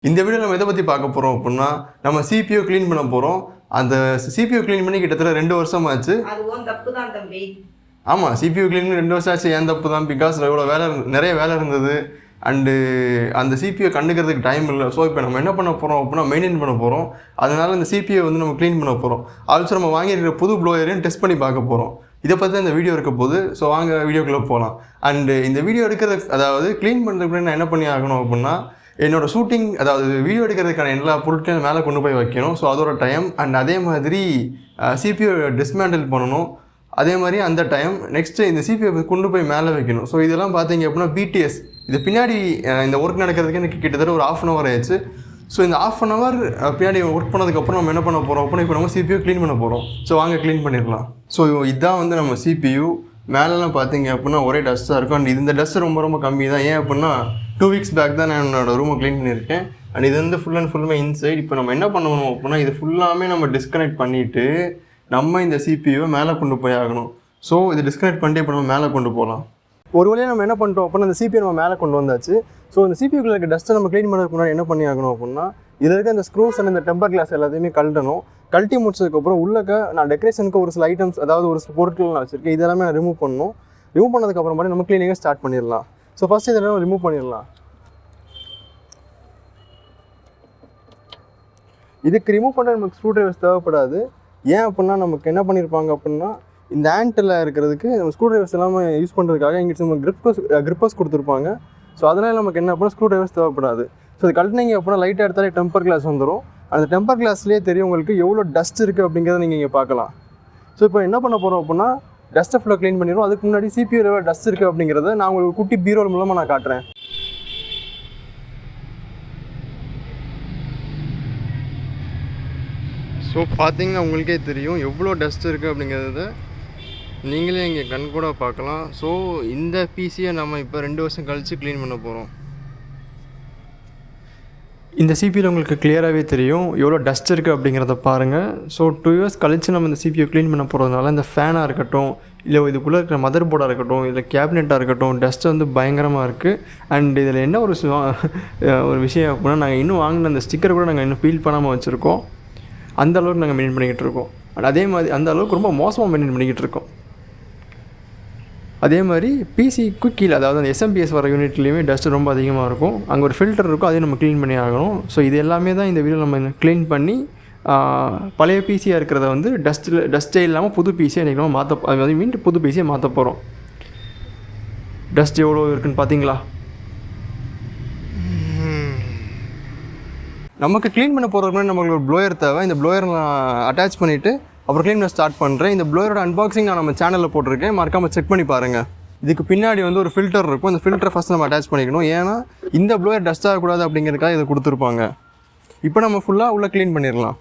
இந்த வீடியோவில் நம்ம எதை பற்றி பார்க்க போகிறோம் அப்படின்னா நம்ம சிபியூ க்ளீன் பண்ண போகிறோம். அந்த சிபியூ க்ளீன் பண்ணி கிட்டத்தட்ட 2 வருஷம் ஆச்சு. அது ஓன் தப்பு தான் தம்பி. ஆமாம், சிபியூ க்ளீன் பண்ணி 2 வருஷம் ஆச்சு. ஏன் தப்பு தான், பிகாஸ் இவ்வளோ நிறைய வேலை இருந்தது. அண்டு அந்த சிபியூ கண்டுக்கிறதுக்கு டைம் இல்லை. ஸோ இப்போ நம்ம என்ன பண்ண போகிறோம் அப்படின்னா மெயின்டைன் பண்ண போகிறோம். அதனால் இந்த சிபியூ வந்து நம்ம க்ளீன் பண்ண போகிறோம். ஆல்சோ நம்ம வாங்கியிருக்கிற புது ப்ளோயரையும் டெஸ்ட் பண்ணி பார்க்க போகிறோம். இதை பற்றி தான் இந்த வீடியோ இருக்க போது. ஸோ வாங்க வீடியோக்குள்ளே போகலாம். அண்டு இந்த வீடியோ எடுக்கிறது, அதாவது க்ளீன் பண்ணுறதுக்கு நான் என்ன பண்ணி ஆகணும் அப்படின்னா, என்னோடய ஷூட்டிங், அதாவது வீடியோ எடுக்கிறதுக்கான எல்லா பொருட்களையும் மேலே கொண்டு போய் வைக்கணும். ஸோ அதோட டைம். அண்ட் அதே மாதிரி சிபியூ டிஸ்மேண்டில் பண்ணணும். அதே மாதிரி அந்த டைம். நெக்ஸ்ட்டு இந்த சிபியூ கொண்டு போய் மேலே வைக்கணும். ஸோ இதெல்லாம் பார்த்தீங்க அப்படின்னா பிடிஎஸ் இது பின்னாடி இந்த ஒர்க் நடக்கிறதுக்கு எனக்கு கிட்டத்தட்ட ஒரு 1/2 hour ஆயிடுச்சு. ஸோ இந்த 1/2 hour பின்னாடி ஒர்க் பண்ணதுக்கப்புறம் நம்ம என்ன பண்ண போகிறோம் அப்படின்னா, இப்போ நம்ம சிபியூ க்ளீன் பண்ண போகிறோம். ஸோ வாங்க க்ளீன் பண்ணிடலாம். ஸோ இதுதான் வந்து நம்ம சிபியூ. மேலெலாம் பார்த்தீங்க அப்படின்னா ஒரே டஸ்ட்டாக இருக்கும். அண்ட் இந்த டஸ்ட்டு ரொம்ப கம்மி தான். ஏன் அப்படின்னா 2 weeks பேக் தான் நான் என்னோடய ரூமை க்ளீன் பண்ணியிருக்கேன். அண்ட் இது வந்து ஃபுல் அண்ட் ஃபுல்லுமே இன்சைட். இப்போ நம்ம என்ன பண்ணணும் அப்படின்னா, இது ஃபுல்லாமே நம்ம டிஸ்கனெக்ட் பண்ணிவிட்டு நம்ம இந்த சிபியூவை மேலே கொண்டு போய் ஆகணும். ஸோ இது டிஸ்கனெக்ட் பண்ணிட்டு இப்போ நம்ம மேலே கொண்டு போகலாம். ஒரு வழியாக நம்ம என்ன பண்ணிட்டோம் அப்படின்னா, இந்த சிபியூ நம்ம மேலே கொண்டு வந்தாச்சு. ஸோ இந்த சிபியூக்குள்ள இருக்க டஸ்ட்டை நம்ம க்ளீன் பண்ணுறதுக்கு முன்னாடி என்ன பண்ணி ஆகணும் அப்படின்னா, இதில் இருக்க இந்த ஸ்க்ரூஸ் அண்ட் இந்த டெம்பர் கிளாஸ் எல்லாத்தையுமே கழட்டணும். கழட்டி முடிச்சதுக்கப்புறம் உள்ளக்க நான் டெக்கரேஷனுக்கு ஒரு சில ஐட்டம்ஸ், அதாவது ஒரு சில பொருட்கள் நான் வச்சுருக்கேன், இதெல்லாமே நான் ரிமூவ் பண்ணணும். ரிமூவ் பண்ணதுக்கப்புறம் மாதிரி நம்ம க்ளீனிங்கை ஸ்டார்ட் பண்ணிடலாம். ஸோ ஃபஸ்ட்டு இதெல்லாம் ரிமூவ் பண்ணிடலாம். இதுக்கு ரிமூவ் பண்ண நமக்கு ஸ்க்ரூ ட்ரைவர்ஸ் தேவைப்படாது. ஏன் அப்படின்னா, நமக்கு என்ன பண்ணியிருப்பாங்க அப்படின்னா, இந்த ஆண்ட்டில் இருக்கிறதுக்கு நம்ம ஸ்க்ரூ ட்ரைவர்ஸ் எல்லாமே யூஸ் பண்ணுறதுக்காக இங்கே நம்ம கிரிப்பர்ஸ் கொடுத்துருப்பாங்க. ஸோ அதனால் நமக்கு என்ன அப்படின்னா ஸ்க்ரூ ட்ரைவர்ஸ் தேவைப்படாது. ஸோ அது கழட்டினீங்க அப்படின்னா லைட்டாக எடுத்தாலே டெம்பர் கிளாஸ் வந்துடும். அந்த டெம்பர் கிளாஸ்லேயே தெரியும் உங்களுக்கு எவ்வளோ டஸ்ட் இருக்குது அப்படிங்கிறத நீங்கள் இங்கே பார்க்கலாம். ஸோ இப்போ என்ன பண்ண போகிறோம் அப்படின்னா, டஸ்ட்டை ஃபுல்லாக க்ளீன் பண்ணிடுவோம். அதுக்கு முன்னாடி சிபியூ எவ்வளோ டஸ்ட் இருக்குது அப்படிங்கிறத நான் உங்களுக்கு குட்டி பீரோல் மூலமாக நான் காட்டுறேன். ஸோ பார்த்தீங்கன்னா உங்களுக்கே தெரியும் எவ்வளோ டஸ்ட் இருக்குது அப்படிங்கிறத நீங்களே இங்கே கண் கூட பார்க்கலாம். ஸோ இந்த பிசியை நம்ம இப்போ 2 வருஷம் கழித்து க்ளீன் பண்ண போகிறோம். இந்த சிபியூவில் உங்களுக்கு கிளியராகவே தெரியும் எவ்வளோ டஸ்ட் இருக்குது அப்படிங்கிறத பாருங்கள். ஸோ 2 years கழித்து நம்ம இந்த சிபியூ க்ளீன் பண்ண போகிறதுனால இந்த ஃபேனாக இருக்கட்டும், இல்லை இதுக்குள்ளே இருக்கிற மதர் போர்டாக இருக்கட்டும், இல்லை கேபினெட்டாக இருக்கட்டும், டஸ்ட்டு வந்து பயங்கரமாக இருக்குது. அண்ட் இதில் என்ன ஒரு விஷயம் அப்படின்னா, நாங்கள் இன்னும் வாங்கின அந்த ஸ்டிக்கர் கூட நாங்கள் இன்னும் ஃபீல் பண்ணாமல் வச்சுருக்கோம். அந்த அளவுக்கு நாங்கள் மெயின்டைன் பண்ணிக்கிட்டு இருக்கோம். அண்ட் அதே மாதிரி அந்த அளவுக்கு ரொம்ப மோசமாக மெயின்டைன் பண்ணிக்கிட்டு இருக்கோம். அதே மாதிரி பிசிக்கு கீழே, அதாவது அந்த எஸ்எம்பிஎஸ் வர யூனிட்லேயுமே டஸ்ட்டு ரொம்ப அதிகமாக இருக்கும். அங்கே ஒரு ஃபில்டர் இருக்கும், அதையும் நம்ம க்ளீன் பண்ணி ஆகணும். ஸோ இது எல்லாமே தான் இந்த வீடியோ நம்ம க்ளீன் பண்ணி பழைய பிசியாக இருக்கிறத வந்து டஸ்ட்டே இல்லாமல் புது பிசியை இன்றைக்கி நம்ம அதாவது மீண்டும் புது பிசியை மாற்ற போகிறோம். டஸ்ட் எவ்வளோ இருக்குதுன்னு பார்த்தீங்களா? நமக்கு க்ளீன் பண்ண போகிறதுக்கு நம்மளுக்கு ஒரு ப்ளோயர் தேவை. இந்த ப்ளோயர் நான் அட்டாச் பண்ணிவிட்டு அப்புறம் க்ளீன் பண்ண ஸ்டார்ட் பண்ணுறேன். இந்த ப்ளோயரோட அன்பாக்சிங் நான் நம்ம சேனலில் போட்டிருக்கேன், மறக்காமல் செக் பண்ணி பாருங்கள். இதுக்கு பின்னாடி வந்து ஒரு ஃபில்டர் இருக்கும். இந்த ஃபில்டரை ஃபஸ்ட் நம்ம அட்டாச் பண்ணிக்கணும். ஏன்னா இந்த ப்ளோயர் டஸ்ட் ஆகக்கூடாது அப்படிங்கிறதுக்காக இதை கொடுத்துருப்பாங்க. இப்போ நம்ம ஃபுல்லாக உள்ளே க்ளீன் பண்ணிடலாம்.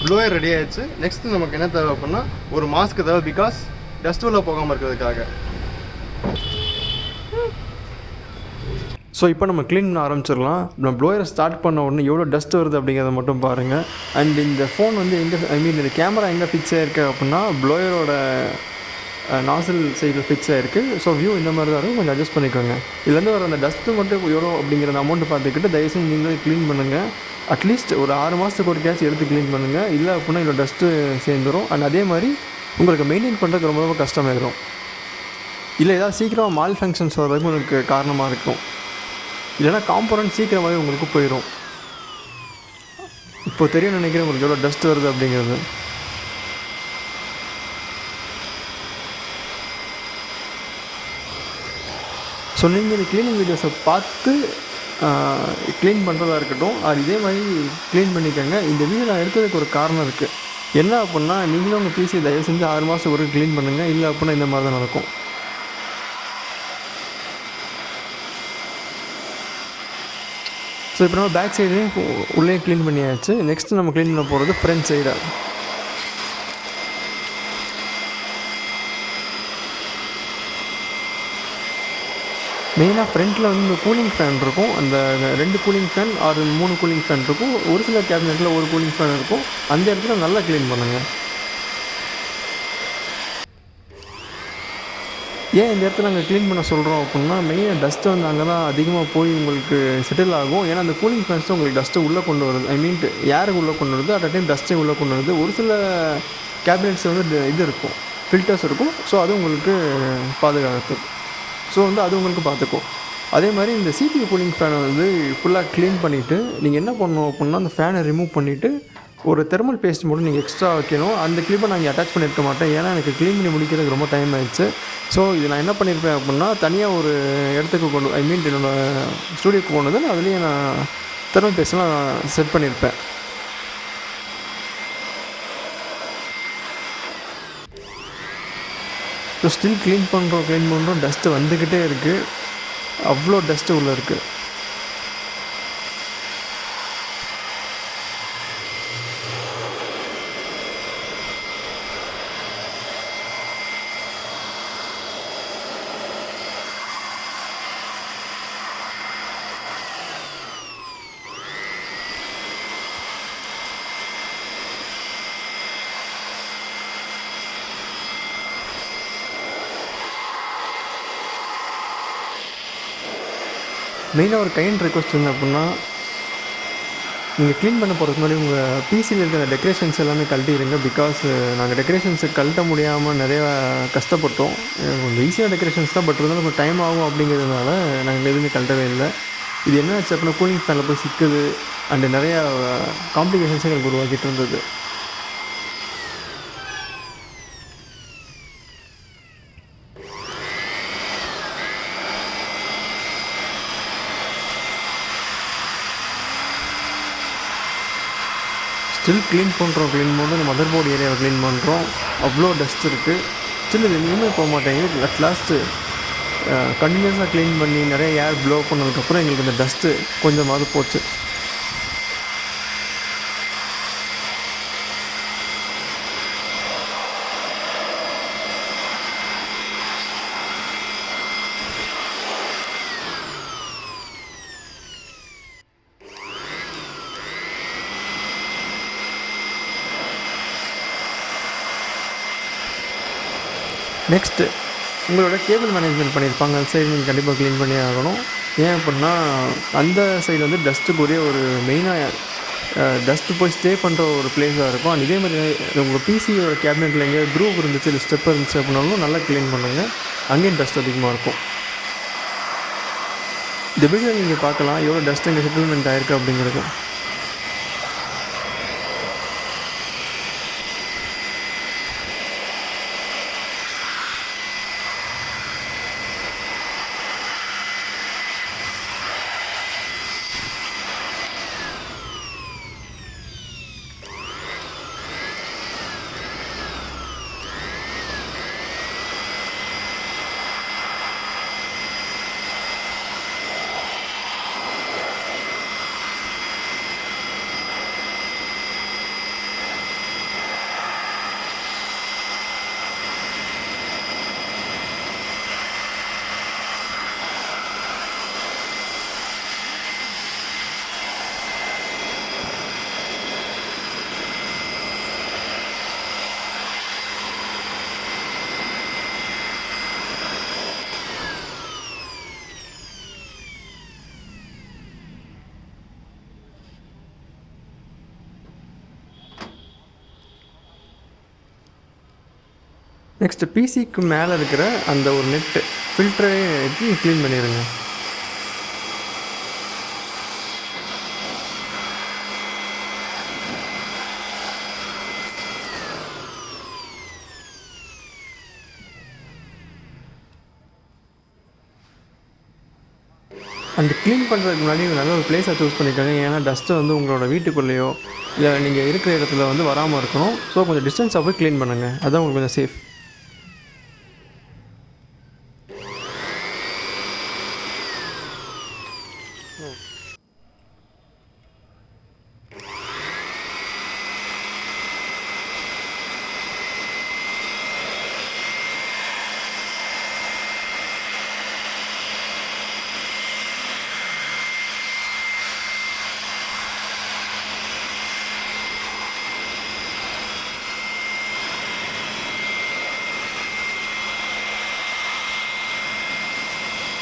ப்ளோயர் ரெடி ஆகிடுச்சு. நெக்ஸ்ட்டு நமக்கு என்ன தேவை அப்படின்னா, ஒரு மாஸ்க் தேவை, பிகாஸ் டஸ்ட் உள்ளே போகாமல் இருக்கிறதுக்காக. ஸோ இப்போ நம்ம க்ளீன் பண்ண ஆரம்பிச்சிடலாம். நம்ம ப்ளோயரை ஸ்டார்ட் பண்ண உடனே எவ்வளோ டஸ்ட் வருது அப்படிங்கிறத மட்டும் பாருங்கள். அண்ட் இந்த ஃபோன் வந்து இந்த கேமரா எங்கே ஃபிக்ஸ் ஆகிருக்கு அப்படின்னா, ப்ளோயரோட நாசில் சைடில் ஃபிக்ஸ் ஆகிருக்கு. ஸோ வியூ இந்த மாதிரி தான் இருக்கும், கொஞ்சம் அட்ஜஸ்ட் பண்ணிக்கோங்க. இதுலேருந்து வர அந்த டஸ்ட்டு மட்டும் எவ்வளோ அப்படிங்கிற அமௌண்ட்டு பார்த்துக்கிட்டு தயவுசெய்து நீங்களே க்ளீன் பண்ணுங்கள். அட்லீஸ்ட் ஒரு 6 மாதத்துக்கு ஒரு கேஸ் எடுத்து க்ளீன் பண்ணுங்கள். இல்லை அப்படின்னா இவ்வளோ டஸ்ட்டு சேர்ந்துடும். அண்ட் அதே மாதிரி உங்களுக்கு மெயின்டைன் பண்ணுறதுக்கு ரொம்ப கஷ்டமாயிடும். இல்லை ஏதாவது சீக்கிரமாக மால் ஃபங்க்ஷன்ஸ் வர்றதுக்கு உங்களுக்கு காரணமாக இருக்கும். இல்லைனா காம்பனன்ட் சீக்கிரமாகவே உங்களுக்கு போயிடும். இப்போ தெரியும் நினைக்கிறேன் உங்களுக்கு எவ்வளோ டஸ்ட் வருது அப்படிங்கிறது. ஸோ நீங்கள் இந்த க்ளீனிங் வீடியோஸை பார்த்து க்ளீன் பண்ணுறதா இருக்கட்டும், அது இதே மாதிரி க்ளீன் பண்ணிக்கோங்க. இந்த வீடியோ நான் எடுத்ததுக்கு ஒரு காரணம் இருக்குது. என்ன அப்படின்னா, நீங்களும் உங்கள் பிசி தயவு செஞ்சு 6 மாதத்துக்கு ஒரு க்ளீன் பண்ணுங்கள். இல்லை அப்படின்னா இந்த மாதிரி தான் நடக்கும். ஸோ இப்போ நம்ம பேக் சைடையும் உள்ளே க்ளீன் பண்ணியாச்சு. நெக்ஸ்ட்டு நம்ம க்ளீன் பண்ண போகிறது ஃப்ரண்ட் சைடாக. மெயினாக ஃப்ரண்ட்டில் வந்து இந்த கூலிங் ஃபேன் இருக்கும். அந்த 2 cooling fan or 3 cooling fan இருக்கும். ஒரு சில கேபினெட்டில் ஒரு கூலிங் ஃபேன் இருக்கும். அந்த இடத்துல நல்லா க்ளீன் பண்ணுங்கள். ஏன் இந்த இடத்துல நாங்கள் க்ளீன் பண்ண சொல்கிறோம் அப்படின்னா, மெயினாக டஸ்ட்டு வந்து அங்கே தான் அதிகமாக போய் உங்களுக்கு செட்டில் ஆகும். ஏன்னா அந்த கூலிங் ஃபேன்ஸ் தான் உங்களுக்கு டஸ்ட்டை உள்ளே கொண்டு வருது. ஐ மீன் ஏருக்கு உள்ளே கொண்டு வருது, அட் அ டைம் டஸ்ட்டையும் உள்ளே கொண்டு வருது. ஒரு சில கேபினெட்ஸ் வந்து இது இருக்கும், ஃபில்டர்ஸ் இருக்கும். ஸோ அது உங்களுக்கு பாதுகாத்து, ஸோ வந்து அது உங்களுக்கு பார்த்துக்கும். அதே மாதிரி இந்த CPU கூலிங் ஃபேனை வந்து ஃபுல்லாக க்ளீன் பண்ணிவிட்டு நீங்கள் என்ன பண்ணணும் அப்படின்னா, அந்த ஃபேனை ரிமூவ் பண்ணிவிட்டு ஒரு தெர்மல் பேஸ்ட் மட்டும் நீங்கள் எக்ஸ்ட்ரா வைக்கணும். அந்த கிளிப்பை நான் இங்கே அட்டாச் பண்ணியிருக்க மாட்டேன், ஏன்னா எனக்கு க்ளீன் பண்ணி முடிக்கிறதுக்கு ரொம்ப டைம் ஆகிடுச்சு. ஸோ இது நான் என்ன பண்ணியிருப்பேன் அப்படின்னா, தனியாக ஒரு இடத்துக்கு ஐ மீன் என்னோடய ஸ்டூடியோக்கு கொண்டு வந்து அதுலேயே நான் தெர்மல் பேஸ்ட்லாம் செட் பண்ணியிருப்பேன். ஸோ ஸ்டில் க்ளீன் பண்ணுறோம் டஸ்ட்டு வந்துக்கிட்டே இருக்குது. அவ்வளோ டஸ்ட்டு உள்ளே இருக்குது. மெயினாக ஒரு கைண்ட் ரெக்வஸ்ட் என்ன அப்படின்னா, நீங்கள் க்ளீன் பண்ண போகிறதுக்கு முன்னாடி உங்கள் பிசியில் இருக்கிற டெக்கரேஷன்ஸ் எல்லாமே கழட்டிடுங்க. பிகாஸ் நாங்கள் டெக்கரேஷன்ஸை கழட்ட முடியாமல் நிறையா கஷ்டப்பட்டோம். கொஞ்சம் ஈஸியான டெக்கரேஷன்ஸ் தான், பட் இருந்தாலும் கொஞ்சம் டைம் ஆகும் அப்படிங்கிறதுனால நாங்கள் எதுவுமே கழட்டவே இல்லை. இது என்ன ஆச்சு அப்படின்னா, கூலிங் ஃபேனில் போய் சிக்குது அண்டு நிறையா காம்ப்ளிகேஷன்ஸை எங்களுக்கு உருவாக்கிட்டு இருந்தது. ஸ்டில் க்ளீன் பண்ணுறோம் இந்த மதர் போர்டு ஏரியாவை க்ளீன் பண்ணுறோம். அவ்வளோ டஸ்ட் இருக்குது. ஸ்டில் இது எங்கேயுமே போக மாட்டேங்குது. அட் லாஸ்ட்டு கண்டினியூஸாக க்ளீன் பண்ணி நிறைய ஏர் ப்ளோ பண்ணதுக்கப்புறம் எங்களுக்கு இந்த டஸ்ட்டு கொஞ்சமாவது போச்சு. நெக்ஸ்ட்டு உங்களோட கேபிள் மேனேஜ்மெண்ட் பண்ணியிருப்பாங்க, அந்த சைடு நீங்கள் கண்டிப்பாக க்ளீன் பண்ணி ஆகணும். ஏன் அப்படின்னா அந்த சைடு வந்து டஸ்ட்டுக்குரிய ஒரு மெயினாக டஸ்ட்டு போய் ஸ்டே பண்ணுற ஒரு பிளேஸாக இருக்கும். அண்ட் இதே மாதிரி உங்கள் பிசியோட கேபினெட்டில் எங்கேயாவது க்ரூவ் இருந்துச்சு இல்லை ஸ்டெப் இருந்துச்சு அப்படின்னாலும் நல்லா க்ளீன் பண்ணுங்கள். அங்கேயும் டஸ்ட் அதிகமாக இருக்கும். இந்த வீடியோ நீங்கள் பார்க்கலாம் எவ்வளோ டஸ்ட் இங்கே செட்டில்மெண்ட் ஆகிருக்கு அப்படிங்கிறது. நெக்ஸ்ட்டு பிசிக்கு மேலே இருக்கிற அந்த ஒரு நெட்டு ஃபில்டரே எடுத்து க்ளீன் பண்ணிடுங்க. அந்த க்ளீன் பண்ணுறதுக்கு முன்னாடி நல்ல ஒரு பிளேஸை சூஸ் பண்ணிக்கோங்க. ஏன்னா டஸ்ட்டு வந்து உங்களோட வீட்டுக்குள்ளேயோ இல்லை நீங்கள் இருக்கிற இடத்துல வந்து வராமல் இருக்கணும். ஸோ கொஞ்சம் டிஸ்டன்ஸாக போய் க்ளீன் பண்ணுங்கள், அதுதான் உங்களுக்கு கொஞ்சம் சேஃப்.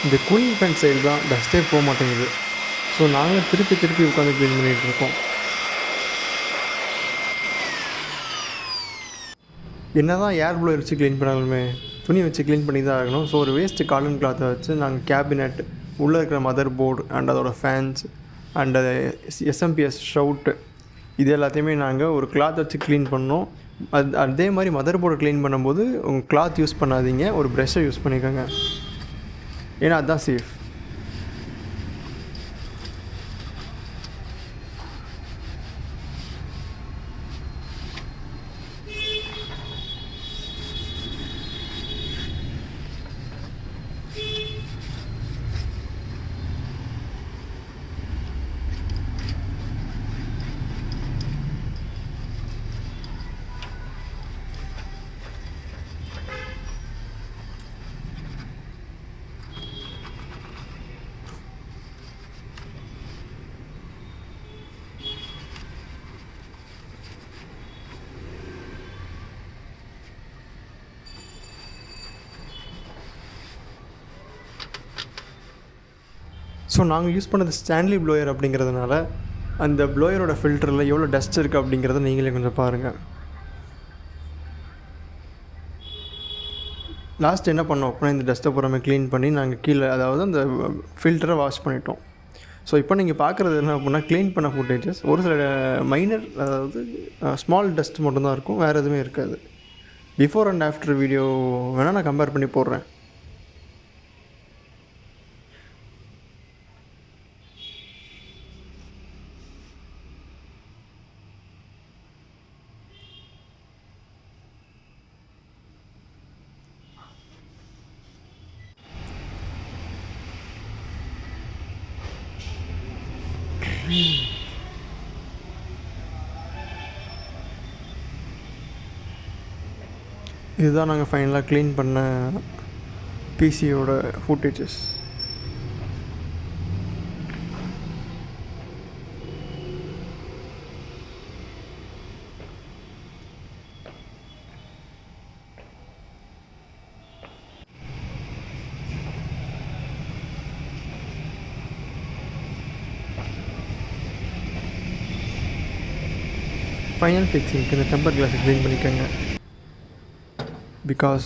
இந்த கூலிங் ஃபேன் சைடு தான் டஸ்ட்டே போக மாட்டேங்குது. ஸோ நாங்கள் திருப்பி உட்காந்து க்ளீன் பண்ணிகிட்ருக்கோம். என்ன தான் ஏர் ப்ளோயர் வச்சு க்ளீன் பண்ணாலுமே துணி வச்சு க்ளீன் பண்ணி தான் ஆகணும். ஸோ ஒரு வேஸ்ட்டு காட்டன் கிளாத்தை வச்சு நாங்கள் கேபினெட், உள்ளே இருக்கிற மதர் போர்டு அண்ட் அதோடய ஃபேன்ஸ் அண்ட் எஸ்எம்பிஎஸ் ஷவுட்டு இது எல்லாத்தையுமே நாங்கள் ஒரு கிளாத் வச்சு க்ளீன் பண்ணோம். அதே மாதிரி மதர் போர்டை க்ளீன் பண்ணும்போது உங்கள் கிளாத் யூஸ் பண்ணாதீங்க, ஒரு ப்ரெஷ்ஷை யூஸ் பண்ணிக்கோங்க. ஏன்னா அதுதான் சேஃப். ஸோ நாங்கள் யூஸ் பண்ணது ஸ்டான்லி ப்ளோயர் அப்படிங்கிறதுனால அந்த ப்ளோயரோட ஃபில்டரில் எவ்வளோ டஸ்ட் இருக்குது அப்படிங்கிறத நீங்களே கொஞ்சம் பாருங்கள். லாஸ்ட் என்ன பண்ணோம் அப்படின்னா இந்த டஸ்ட்டை பூராமே க்ளீன் பண்ணி நாங்கள் கீழே அதாவது அந்த ஃபில்டரை வாஷ் பண்ணிட்டோம். ஸோ இப்போ நீங்கள் பார்க்குறது என்ன அப்படின்னா க்ளீன் பண்ண ஃபுட்டேஜஸ் ஒரு சில மைனர் அதாவது ஸ்மால் டஸ்ட் மட்டும்தான் இருக்கும், வேறு எதுவுமே இருக்காது. பிஃபோர் அண்ட் ஆஃப்டர் வீடியோ வேணால் நான் கம்பேர் பண்ணி போடுறேன். இதுதான் நாங்கள் ஃபைனலாக க்ளீன் பண்ண பிசியோட ஃபுட்டேஜஸ். ஃபைனல் ஃபிக்ஸிங்க்கு இந்த டெம்பர் கிளாஸை க்ளீன் பண்ணிக்கோங்க. பிகாஸ்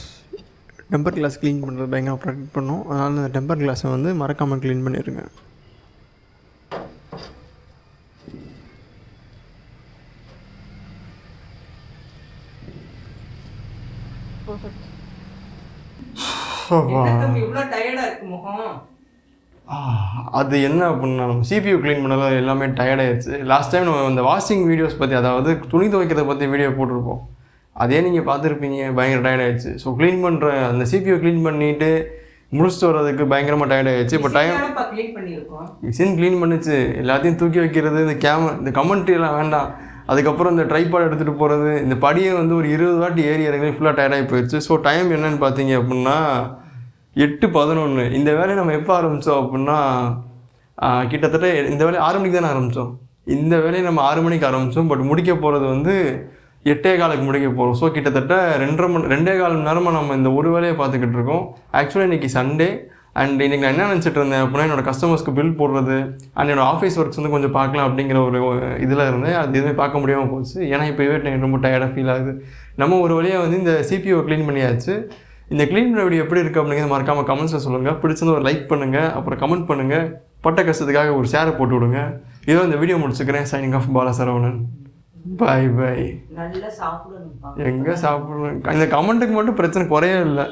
டெம்பர் கிளாஸ் க்ளீன் பண்ணுறது பயங்கர ப்ராக்டிக் பண்ணும். அதனால் இந்த டெம்பர் கிளாஸை வந்து மறக்காமல் க்ளீன் பண்ணிடுங்க. அது என்ன அப்படின்னா நம்ம சிபியூ க்ளீன் பண்ணல எல்லாமே டயர்டாகிடுச்சு. லாஸ்ட் டைம் நம்ம இந்த வாஷிங் வீடியோஸ் பற்றி அதாவது துணி துவைக்கிறத பற்றி வீடியோ போட்டிருப்போம், அதே நீங்கள் பார்த்துருப்பீங்க. பயங்கர டயர்டாகிடுச்சு. ஸோ க்ளீன் பண்ணுற அந்த சிபியூ க்ளீன் பண்ணிவிட்டு முடிச்சுட்டு வர்றதுக்கு பயங்கரமாக டயர்டாகிடுச்சு. இப்போ மிஷின் க்ளீன் பண்ணிச்சு, எல்லாத்தையும் தூக்கி வைக்கிறது, இந்த கமெண்ட்ரிலாம் வேண்டாம். அதுக்கப்புறம் இந்த ட்ரைபாட் எடுத்துகிட்டு போகிறது, இந்த படியை வந்து ஒரு 20 வாட்டி ஏறி இறங்கி ஃபுல்லாக டயர்டாகி போயிடுச்சு. ஸோ டைம் என்னென்னு பார்த்தீங்க அப்படின்னா 8:11. இந்த வேலையை நம்ம எப்போ ஆரம்பித்தோம் அப்படின்னா கிட்டத்தட்ட இந்த வேலையை 6 மணிக்கு தானே ஆரம்பித்தோம். இந்த வேலையை நம்ம 6 மணிக்கு ஆரம்பித்தோம். பட் முடிக்க போகிறது வந்து 8:15 முடிக்க போகிறோம். ஸோ கிட்டத்தட்ட 2.25 மணி நேரமாக நம்ம இந்த ஒரு வேலையை பார்த்துக்கிட்டு இருக்கோம். ஆக்சுவலாக இன்றைக்கி சண்டே அண்ட் இன்றைக்கி நான் என்ன நினச்சிட்டு இருந்தேன் அப்படின்னா என்னோடய கஸ்டமர்ஸ்க்கு பில் போடுறது அண்ட் என்னோடய ஆஃபீஸ் ஒர்க்ஸ் வந்து கொஞ்சம் பார்க்கலாம் அப்படிங்கிற ஒரு இதில் இருந்தேன். அது எதுவுமே பார்க்க முடியாமல் போச்சு. ஏன்னா இப்போவே எனக்கு ரொம்ப டயர்டாக ஃபீல் ஆகுது. நம்ம ஒரு வழியாக வந்து இந்த சிபிஓ க்ளீன் பண்ணியாச்சு. இந்த க்ளீன் பண்ண வீடியோ எப்படி இருக்குது அப்படிங்கிறது மறக்காமல் கமெண்ட்ஸில் சொல்லுங்கள். பிடிச்சிருந்த ஒரு லைக் பண்ணுங்கள், அப்புறம் கமெண்ட் பண்ணுங்கள், பட்ட கஷ்டத்துக்காக ஒரு ஷேரை போட்டு விடுங்க. இதோ இந்த வீடியோ முடிச்சுக்கிறேன். Signing off Bala Saravanan. Bye bye. எங்கே சாப்பிடணும்? இந்த கமெண்ட்டுக்கு மட்டும் பிரச்சனை குறையே இல்லை.